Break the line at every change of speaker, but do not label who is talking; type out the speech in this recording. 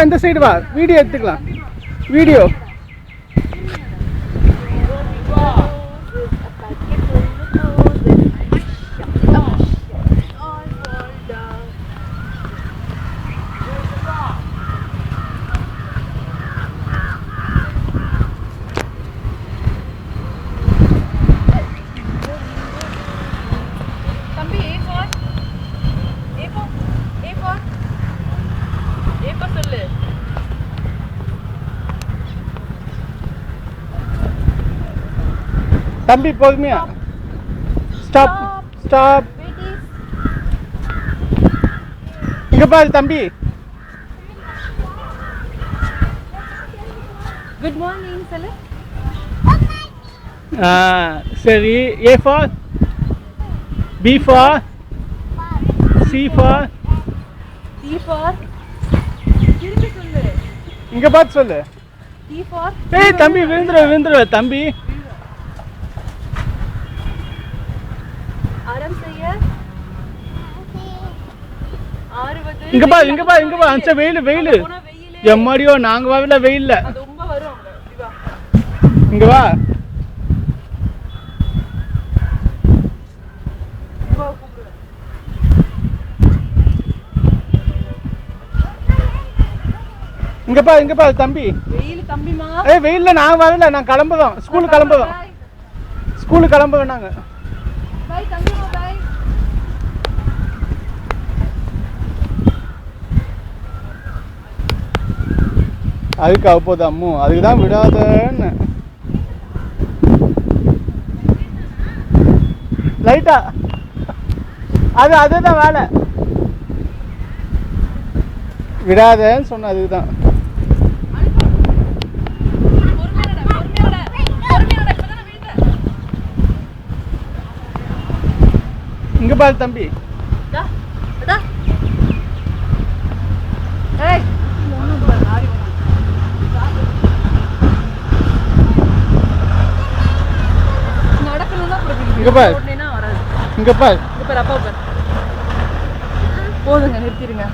இந்த சைடு வா, வீடியோ எடுத்துக்கலாம். வீடியோ தம்பி போதுமையா? Stop stop. இங்க பாரு தம்பி.
குட் மார்னிங் சொல்லு.
சரி. A for B for C for
D for திருப்பி சொல்லு.
இங்க பாத்து சொல்லு.
D for
ஏய் தம்பி விழுந்துரு தம்பி.
ஆரம் செய்ய ஆறுவது.
இங்க பா அஞ்ச வெயில். எம்மாடியோ நாங்க வாவில வெயில்ல.
அது ரொம்ப வரும்.
இங்க வா. இங்க பா தம்பி.
வெயில் தம்பிமா.
ஏய் வெயில்ல நாங்க வாவில, நான் கிளம்புறோம். ஸ்கூலுக்கு கிளம்புறோம் நாங்க.
பை தம்பிமா பை.
அதுக்கு அப்போது அம்மு அதுக்கு தான் விடாதன்னு லைட்டா. அதுதான் வேலை, விடாதன்னு சொன்ன. அதுக்கு தான் இங்க பாரு தம்பி. இங்க பாரு.
போதுங்க, நிறுத்திடுங்க.